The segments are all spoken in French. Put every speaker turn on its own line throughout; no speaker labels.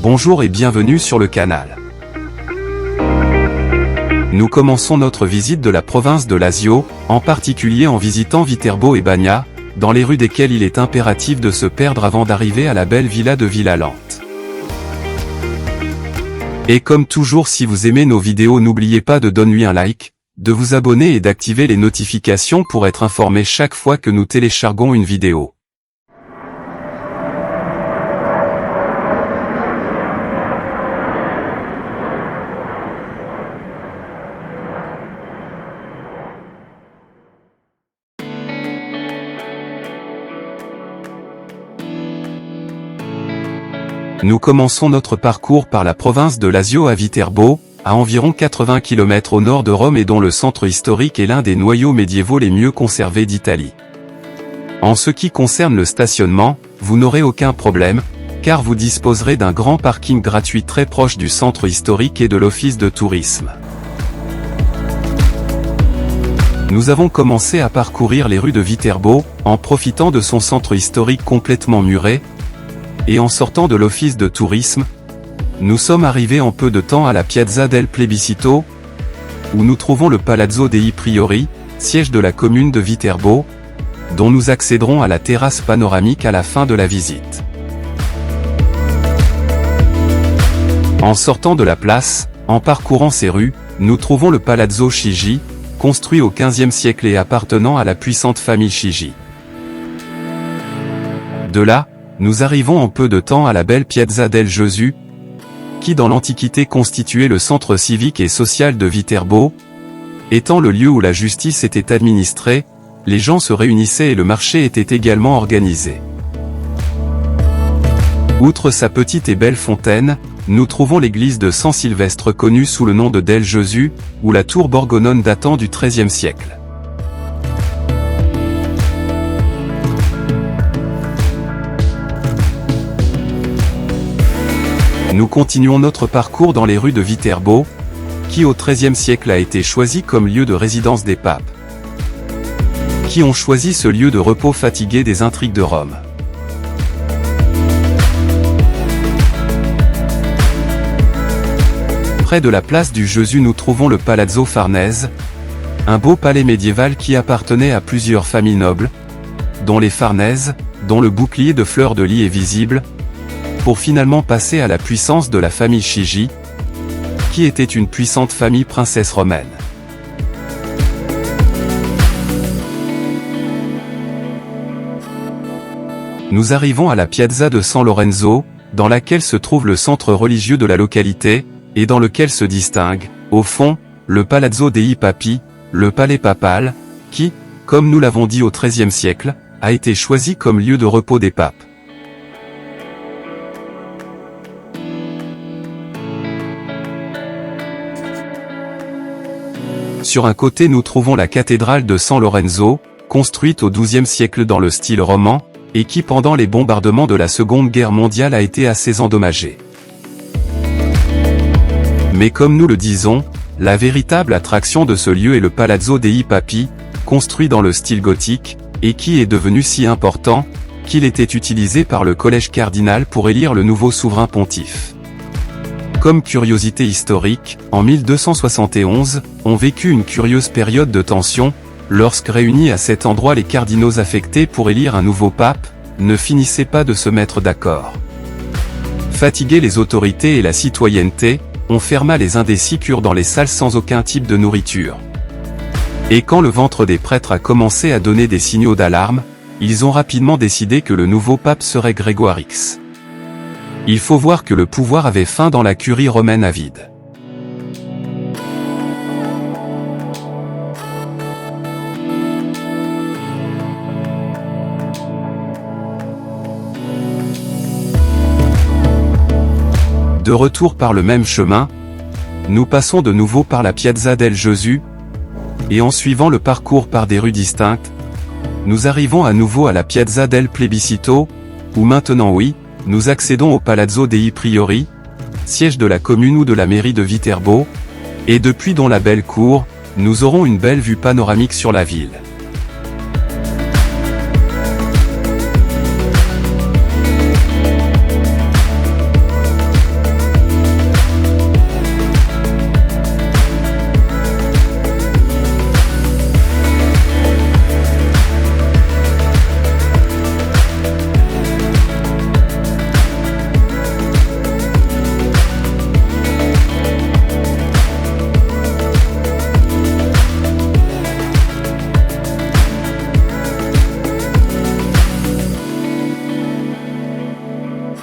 Bonjour et bienvenue sur le canal. Nous commençons notre visite de la province de Lazio, en particulier en visitant Viterbo et Bagna, dans les rues desquelles il est impératif de se perdre avant d'arriver à la belle villa de Villalante. Et comme toujours, si vous aimez nos vidéos, n'oubliez pas de donner un like, de vous abonner et d'activer les notifications pour être informé chaque fois que nous téléchargeons une vidéo. Nous commençons notre parcours par la province de Lazio à Viterbo, à environ 80 km au nord de Rome et dont le centre historique est l'un des noyaux médiévaux les mieux conservés d'Italie. En ce qui concerne le stationnement, vous n'aurez aucun problème, car vous disposerez d'un grand parking gratuit très proche du centre historique et de l'office de tourisme. Nous avons commencé à parcourir les rues de Viterbo, en profitant de son centre historique complètement muré, et en sortant de l'office de tourisme, nous sommes arrivés en peu de temps à la Piazza del Plebiscito, où nous trouvons le Palazzo dei Priori, siège de la commune de Viterbo, dont nous accéderons à la terrasse panoramique à la fin de la visite. En sortant de la place, en parcourant ces rues, nous trouvons le Palazzo Chigi, construit au XVe siècle et appartenant à la puissante famille Chigi. De là, nous arrivons en peu de temps à la belle Piazza del Gesù, qui dans l'Antiquité constituait le centre civique et social de Viterbo, étant le lieu où la justice était administrée, les gens se réunissaient et le marché était également organisé. Outre sa petite et belle fontaine, nous trouvons l'église de San Sylvestre connue sous le nom de Del Gesù, ou la tour Borgonone datant du XIIIe siècle. Nous continuons notre parcours dans les rues de Viterbo, qui au XIIIe siècle a été choisi comme lieu de résidence des papes, qui ont choisi ce lieu de repos fatigué des intrigues de Rome. Près de la place du Gesù nous trouvons le Palazzo Farnese, un beau palais médiéval qui appartenait à plusieurs familles nobles, dont les Farnese, dont le bouclier de fleurs de lis est visible, pour finalement passer à la puissance de la famille Chigi, qui était une puissante famille princesse romaine. Nous arrivons à la Piazza de San Lorenzo, dans laquelle se trouve le centre religieux de la localité, et dans lequel se distingue, au fond, le Palazzo dei Papi, le palais papal, qui, comme nous l'avons dit au XIIIe siècle, a été choisi comme lieu de repos des papes. Sur un côté nous trouvons la cathédrale de San Lorenzo, construite au XIIe siècle dans le style roman, et qui pendant les bombardements de la Seconde Guerre mondiale a été assez endommagée. Mais comme nous le disons, la véritable attraction de ce lieu est le Palazzo dei Papi, construit dans le style gothique, et qui est devenu si important, qu'il était utilisé par le collège cardinal pour élire le nouveau souverain pontife. Comme curiosité historique, en 1271, on vécut une curieuse période de tension, lorsque réunis à cet endroit les cardinaux affectés pour élire un nouveau pape, ne finissaient pas de se mettre d'accord. Fatigués les autorités et la citoyenneté, on ferma les indécis dans les salles sans aucun type de nourriture. Et quand le ventre des prêtres a commencé à donner des signaux d'alarme, ils ont rapidement décidé que le nouveau pape serait Grégoire X. Il faut voir que le pouvoir avait faim dans la curie romaine avide. De retour par le même chemin, nous passons de nouveau par la Piazza del Gesù, et en suivant le parcours par des rues distinctes, nous arrivons à nouveau à la Piazza del Plebiscito, où maintenant oui, nous accédons au Palazzo dei Priori, siège de la commune ou de la mairie de Viterbo, et depuis dont la belle cour, nous aurons une belle vue panoramique sur la ville.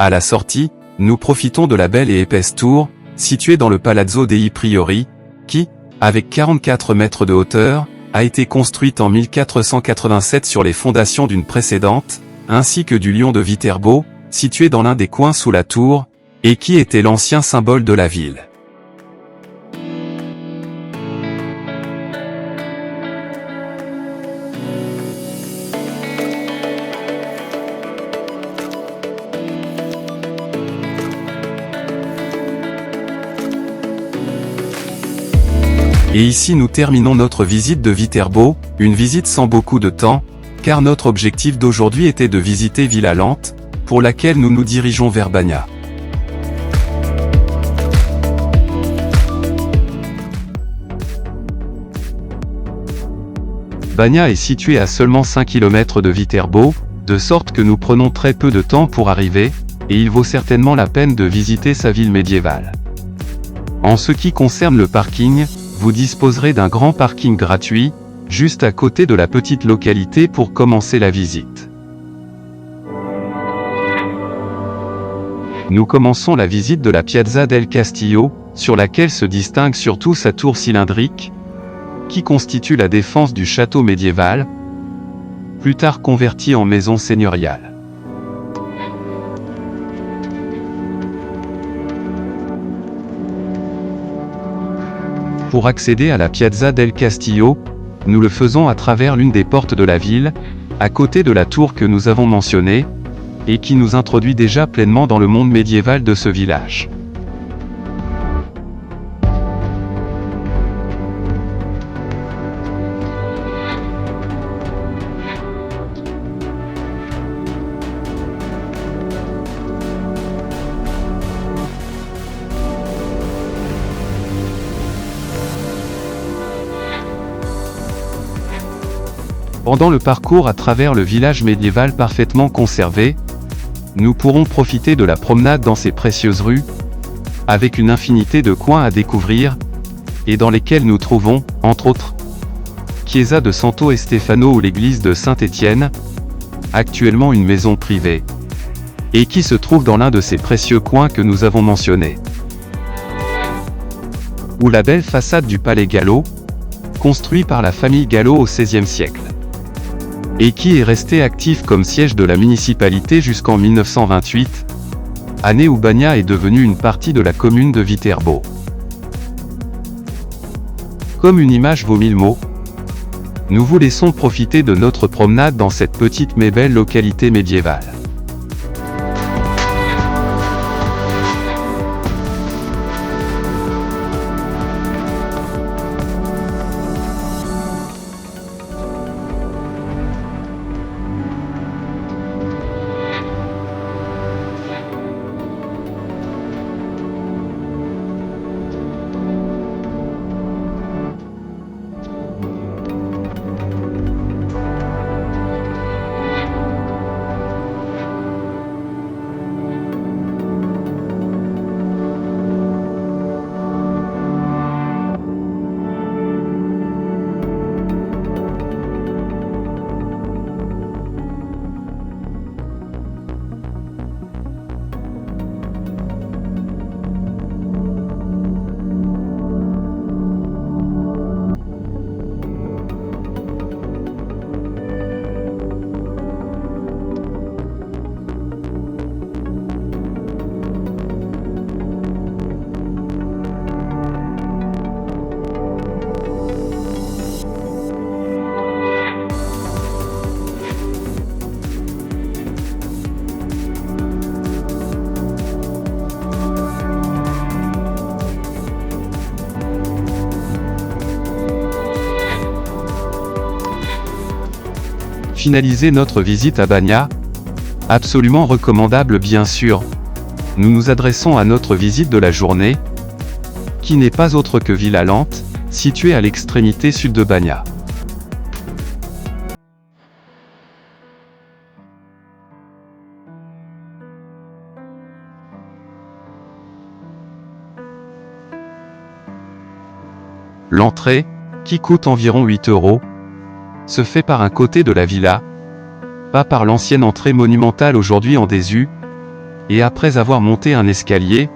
À la sortie, nous profitons de la belle et épaisse tour, située dans le Palazzo dei Priori, qui, avec 44 mètres de hauteur, a été construite en 1487 sur les fondations d'une précédente, ainsi que du lion de Viterbo, situé dans l'un des coins sous la tour, et qui était l'ancien symbole de la ville. Et ici nous terminons notre visite de Viterbo, une visite sans beaucoup de temps, car notre objectif d'aujourd'hui était de visiter Villa Lante, pour laquelle nous nous dirigeons vers Bagna. Bagna est situé à seulement 5 km de Viterbo, de sorte que nous prenons très peu de temps pour arriver, et il vaut certainement la peine de visiter sa ville médiévale. En ce qui concerne le parking, vous disposerez d'un grand parking gratuit, juste à côté de la petite localité pour commencer la visite. Nous commençons la visite de la Piazza del Castillo, sur laquelle se distingue surtout sa tour cylindrique, qui constitue la défense du château médiéval, plus tard converti en maison seigneuriale. Pour accéder à la Piazza del Castillo, nous le faisons à travers l'une des portes de la ville, à côté de la tour que nous avons mentionnée, et qui nous introduit déjà pleinement dans le monde médiéval de ce village. Pendant le parcours à travers le village médiéval parfaitement conservé, nous pourrons profiter de la promenade dans ces précieuses rues, avec une infinité de coins à découvrir, et dans lesquels nous trouvons, entre autres, Chiesa de Santo Stefano ou l'église de Saint-Étienne, actuellement une maison privée, et qui se trouve dans l'un de ces précieux coins que nous avons mentionnés. Ou la belle façade du palais Gallo, construit par la famille Gallo au XVIe siècle, et qui est resté actif comme siège de la municipalité jusqu'en 1928, année où Bagna est devenue une partie de la commune de Viterbo. Comme une image vaut 1000 mots, nous vous laissons profiter de notre promenade dans cette petite mais belle localité médiévale. Finaliser notre visite à Bagna, absolument recommandable bien sûr, nous nous adressons à notre visite de la journée, qui n'est pas autre que Villa Lante, située à l'extrémité sud de Bagna. L'entrée, qui coûte environ 8 €, se fait par un côté de la villa, pas par l'ancienne entrée monumentale aujourd'hui en désuet, et après avoir monté un escalier,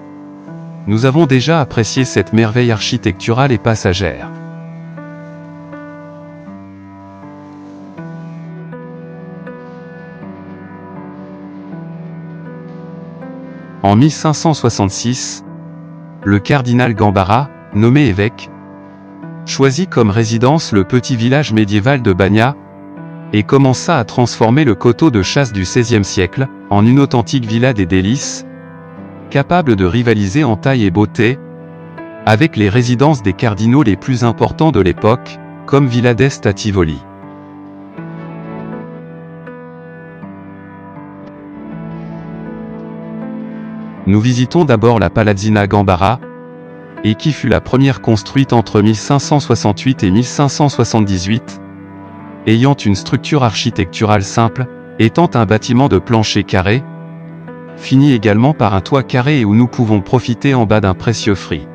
nous avons déjà apprécié cette merveille architecturale et passagère. En 1566, le cardinal Gambara, nommé évêque, choisit comme résidence le petit village médiéval de Bagna, et commença à transformer le coteau de chasse du XVIe siècle, en une authentique villa des délices, capable de rivaliser en taille et beauté, avec les résidences des cardinaux les plus importants de l'époque, comme Villa d'Este à Tivoli. Nous visitons d'abord la Palazzina Gambara, et qui fut la première construite entre 1568 et 1578, ayant une structure architecturale simple, étant un bâtiment de plancher carré, fini également par un toit carré et où nous pouvons profiter en bas d'un précieux fruit.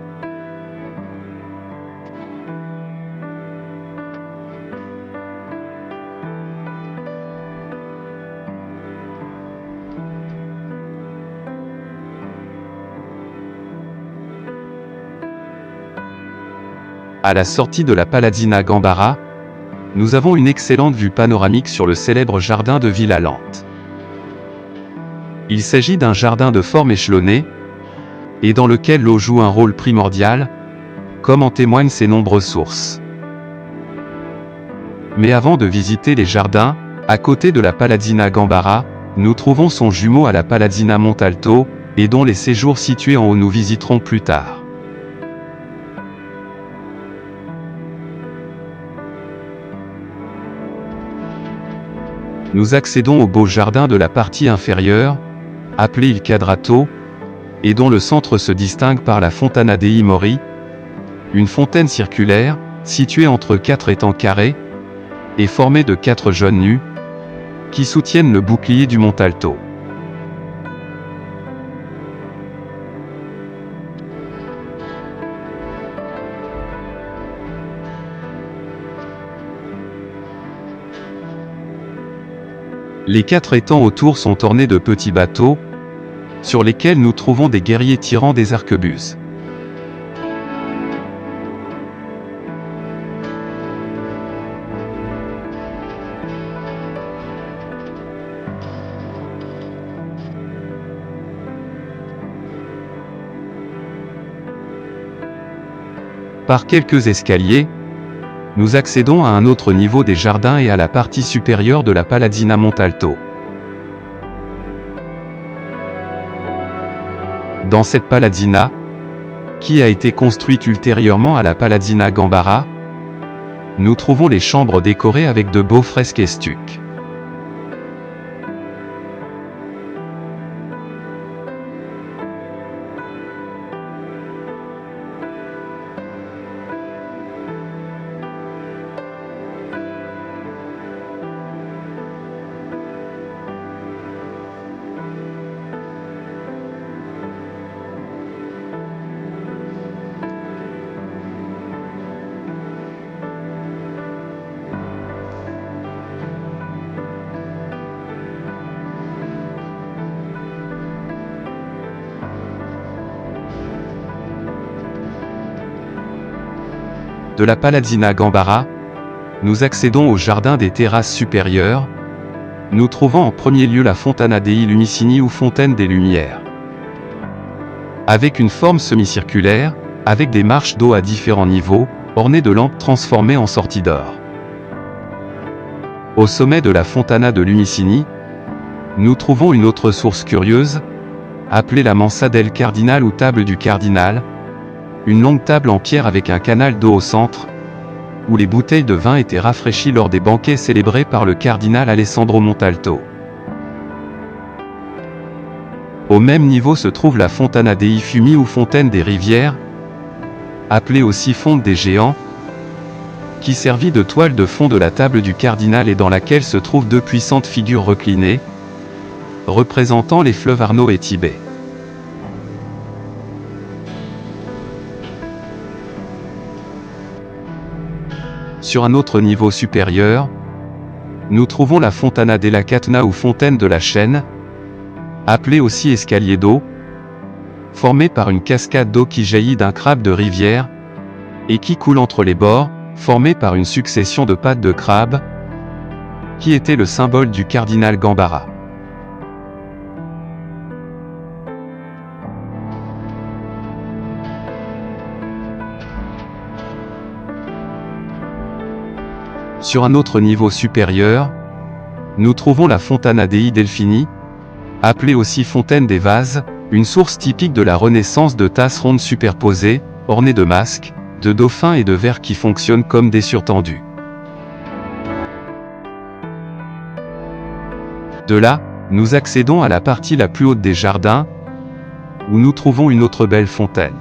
À la sortie de la Palazzina Gambara, nous avons une excellente vue panoramique sur le célèbre jardin de Villalente. Il s'agit d'un jardin de forme échelonnée, et dans lequel l'eau joue un rôle primordial, comme en témoignent ses nombreuses sources. Mais avant de visiter les jardins, à côté de la Palazzina Gambara, nous trouvons son jumeau à la Palazzina Montalto, et dont les séjours situés en haut nous visiterons plus tard. Nous accédons au beau jardin de la partie inférieure, appelé Il Quadrato, et dont le centre se distingue par la Fontana dei Mori, une fontaine circulaire, située entre 4 étangs carrés, et formée de 4 jeunes nus, qui soutiennent le bouclier du Montalto. Les 4 étangs autour sont ornés de petits bateaux, sur lesquels nous trouvons des guerriers tirant des arquebuses. Par quelques escaliers, nous accédons à un autre niveau des jardins et à la partie supérieure de la Palazzina Montalto. Dans cette Palazzina, qui a été construite ultérieurement à la Palazzina Gambara, nous trouvons les chambres décorées avec de beaux fresques et stucs. De la Palazzina Gambara, nous accédons au jardin des terrasses supérieures, nous trouvant en premier lieu la Fontana dei Lumicini ou Fontaine des Lumières. Avec une forme semi-circulaire, avec des marches d'eau à différents niveaux, ornées de lampes transformées en sorties d'or. Au sommet de la Fontana de Lumicini, nous trouvons une autre source curieuse, appelée la Mensa del Cardinal ou table du cardinal, une longue table en pierre avec un canal d'eau au centre, où les bouteilles de vin étaient rafraîchies lors des banquets célébrés par le cardinal Alessandro Montalto. Au même niveau se trouve la Fontana dei Fiumi ou Fontaine des Rivières, appelée aussi Fonte des Géants, qui servit de toile de fond de la table du cardinal et dans laquelle se trouvent 2 puissantes figures reclinées, représentant les fleuves Arno et Tibet. Sur un autre niveau supérieur, nous trouvons la Fontana della Catena ou Fontaine de la Chaîne, appelé aussi escalier d'eau, formé par une cascade d'eau qui jaillit d'un crabe de rivière, et qui coule entre les bords, formé par une succession de pattes de crabe, qui était le symbole du cardinal Gambara. Sur un autre niveau supérieur, nous trouvons la Fontana dei Delfini, appelée aussi fontaine des vases, une source typique de la Renaissance de tasses rondes superposées, ornées de masques, de dauphins et de vers qui fonctionnent comme des surtendus. De là, nous accédons à la partie la plus haute des jardins, où nous trouvons une autre belle fontaine.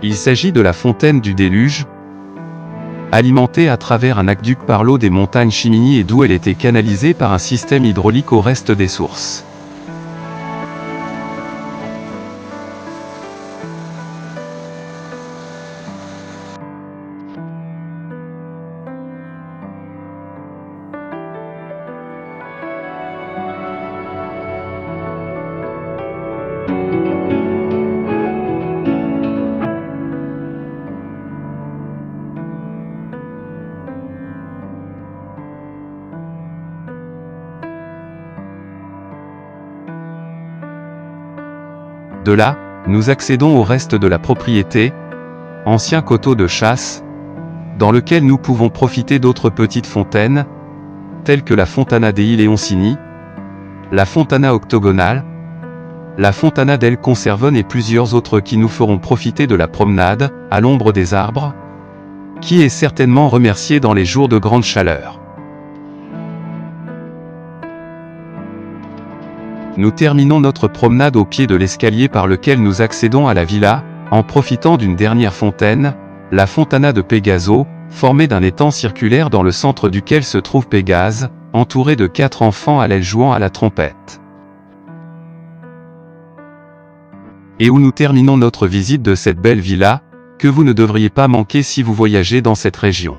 Il s'agit de la fontaine du déluge, alimentée à travers un aqueduc par l'eau des montagnes Chimini et d'où elle était canalisée par un système hydraulique au reste des sources. De là, nous accédons au reste de la propriété, ancien coteau de chasse, dans lequel nous pouvons profiter d'autres petites fontaines, telles que la Fontana dei Leoncini, la Fontana octogonale, la Fontana del Conservone et plusieurs autres qui nous feront profiter de la promenade, à l'ombre des arbres, qui est certainement remerciée dans les jours de grande chaleur. Nous terminons notre promenade au pied de l'escalier par lequel nous accédons à la villa, en profitant d'une dernière fontaine, la Fontana de Pegaso, formée d'un étang circulaire dans le centre duquel se trouve Pégase, entouré de 4 enfants à l'aile jouant à la trompette. Et où nous terminons notre visite de cette belle villa, que vous ne devriez pas manquer si vous voyagez dans cette région.